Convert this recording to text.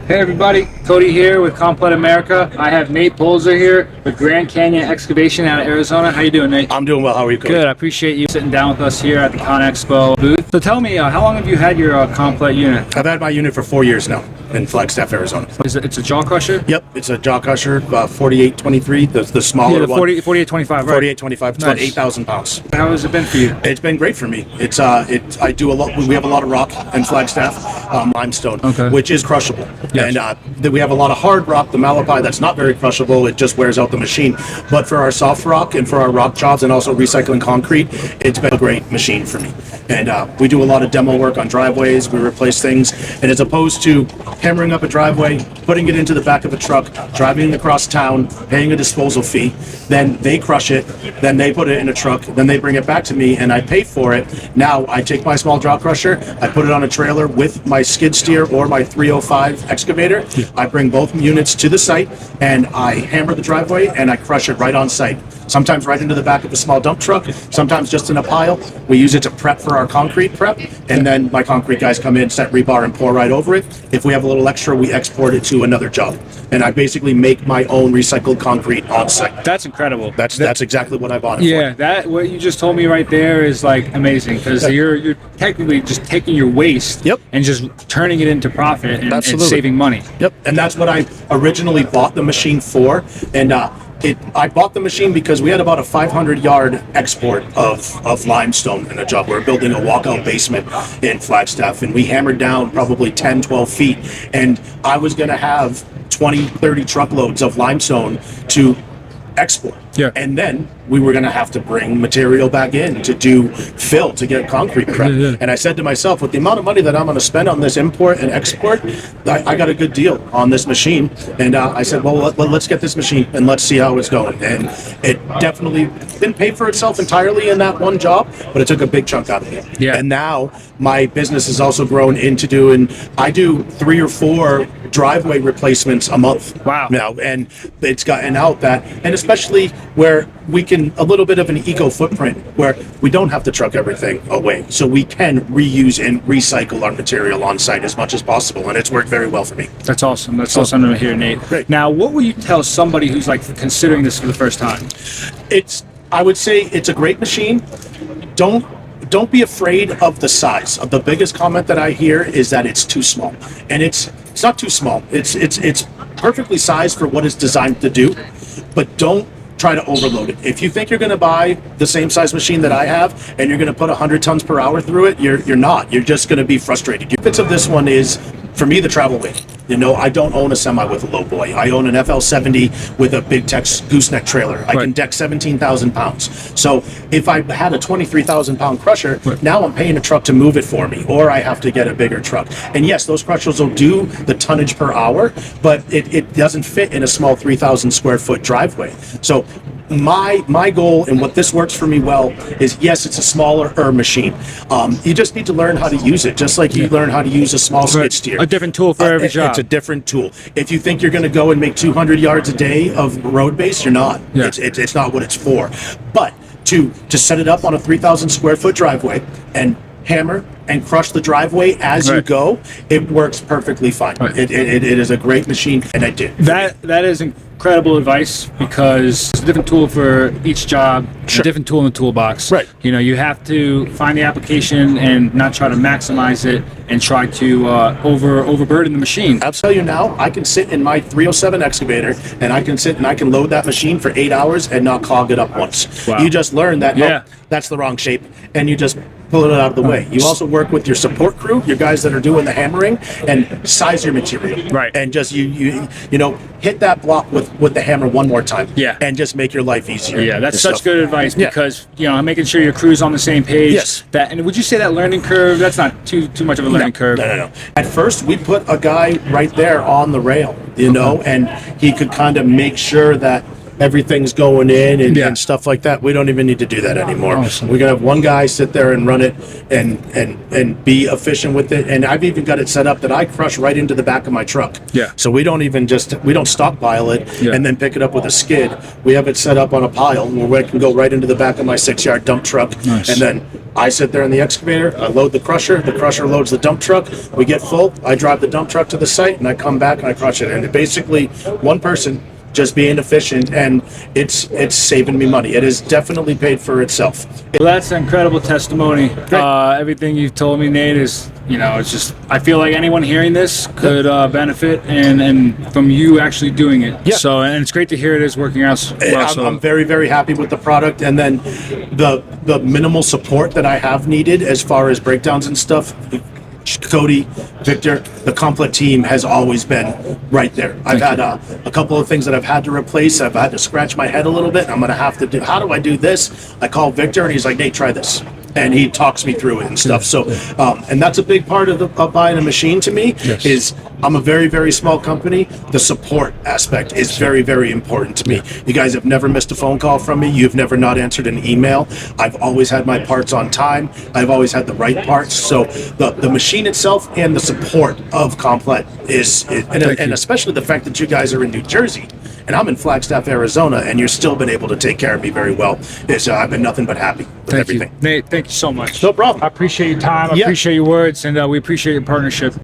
Hey everybody, Cody here with Komplet America. I have Nate Polzer here with Grand Canyon Excavation out of Arizona. How you doing, Nate? I'm doing well. How are you, Cody? Good. I appreciate you sitting down with us here at the Conexpo booth. So tell me, how long have you had your Komplet unit? I've had my unit for 4 years now in Flagstaff, Arizona. It's a jaw crusher? Yep, it's a jaw crusher, 4823, the smaller Yeah, the one. 4825, right? 4825, it's Nice. about 8,000 pounds. How has it been for you? It's been great for me. I do a lot. We have a lot of rock in Flagstaff, limestone, Okay. which is crushable. Yes. And we have a lot of hard rock, the malapai, that's not very crushable. It just wears out the machine. But for our soft rock and for our rock jobs and also recycling concrete, it's been a great machine for me. And we do a lot of demo work on driveways. We replace things. And as opposed to hammering up a driveway, putting it into the back of a truck, driving it across town, paying a disposal fee, then they crush it, then they put it in a truck, then they bring it back to me and I pay for it. Now I take my small jaw crusher, I put it on a trailer with my skid steer or my 305 excavator. I bring both units to the site and I hammer the driveway and I crush it right on site. Sometimes right into the back of a small dump truck, sometimes just in a pile. We use it to prep for our concrete prep, and then my concrete guys come in, set rebar, and pour right over it. If we have a little extra, we export it to another job. And I basically make my own recycled concrete on site. That's incredible. That's exactly what I bought it Yeah, that what you just told me right there is like amazing because you're technically just taking your waste Yep. and just turning it into profit and Absolutely. saving money. for. Yep, and that's what I originally bought the machine for. And I bought the machine because we had about a 500-yard export of limestone in a job. We were building a walkout basement in Flagstaff, and we hammered down probably 10, 12 feet. And I was going to have 20, 30 truckloads of limestone to export. Yeah. And then we were going to have to bring material back in to do fill to get concrete prep. Yeah. And I said to myself, with the amount of money that I'm going to spend on this import and export, I got a good deal on this machine. And I said, well, let's get this machine and let's see how it's going. And it definitely didn't pay for itself entirely in that one job, but it took a big chunk out of it. Yeah. And now my business has also grown into I do 3 or 4 driveway replacements a month. Wow. Now, and it's gotten out that, and especially where we can, a little bit of an eco footprint where we don't have to truck everything away. So we can reuse and recycle our material on site as much as possible. And it's worked very well for me. That's awesome. That's awesome to hear, Nate. Great. Now, what would you tell somebody who's like considering this for the first time? I would say it's a great machine. Don't be afraid of the size. The biggest comment that I hear is that it's too small. And it's not too small. It's perfectly sized for what it's designed to do, but don't try to overload it. If you think you're going to buy the same size machine that I have and you're going to put 100 tons per hour through it, you're not. You're just going to be frustrated. The benefits of this one is, for me, the travel weight. You know, I don't own a semi with a low boy. I own an FL70 with a big Tex gooseneck trailer. I can deck 17,000 pounds. So if I had a 23,000 pound crusher, now I'm paying a truck to move it for me, or I have to get a bigger truck. And yes, those crushers will do the tonnage per hour, but it doesn't fit in a small 3,000 square foot driveway. So my goal and what this works for me well is, yes, it's a smaller machine. You just need to learn how to use it, just like you learn how to use a small skid steer. A different tool for every job. It's a different tool. If you think you're going to go and make 200 yards a day of road base, you're not. Yeah. It's not what it's for. But to set it up on a 3,000 square foot driveway and hammer and crush the driveway as you go, it works perfectly fine. It is a great machine, and I did. That is incredible advice because it's a different tool for each job, a different tool in the toolbox. Right. You know, you have to find the application and not try to maximize it and try to overburden the machine. I'll tell you now, I can sit in my 307 excavator and I can load that machine for 8 hours and not clog it up once. Wow. You just learn that, that's the wrong shape, and you just pull it out of the way. You also work with your support crew, your guys that are doing the hammering, and size your material. Right. And just you know, hit that block with the hammer one more time. Yeah. And just make your life easier. Yeah, that's such stuff. good advice because you know, making sure your crew's on the same page. Yes. And would you say that learning curve? That's not too much of a learning curve. No. At first, we put a guy right there on the rail, you know, and he could kind of make sure that everything's going in Yeah. and stuff like that. We don't even need to do that anymore. Awesome. We're gonna have one guy sit there and run it and be efficient with it. And I've even got it set up that I crush right into the back of my truck. Yeah. So we don't stockpile it Yeah. and then pick it up with a skid. We have it set up on a pile where it can go right into the back of my 6-yard dump truck. Nice. And then I sit there in the excavator, I load the crusher loads the dump truck, we get full, I drive the dump truck to the site, and I come back and I crush it. And basically, one person just being efficient, and it's saving me money. It has definitely paid for itself. Well, that's an incredible testimony. Everything you've told me, Nate, is, it's just, I feel like anyone hearing this could benefit and from you actually doing it. Yeah. So, and it's great to hear it is working out well. I'm very, very happy with the product, and then the minimal support that I have needed as far as breakdowns and stuff. Cody, Victor, the Komplet team has always been right there. I've had a couple of things that I've had to replace. I've had to scratch my head a little bit. I'm going to have to do, how do I do this? I call Victor and he's like, Nate, try this. And he talks me through it and stuff. So, and that's a big part of buying a machine to me. Yes. Is I'm a very, very small company. The support aspect is very, very important to me. You guys have never missed a phone call from me. You've never not answered an email. I've always had my parts on time. I've always had the right parts. So the machine itself and the support of Komplet and especially the fact that you guys are in New Jersey and I'm in Flagstaff, Arizona, and you've still been able to take care of me very well. I've been nothing but happy with everything. Nate, thank you so much. No problem. I appreciate your time. I appreciate your words, and we appreciate your partnership.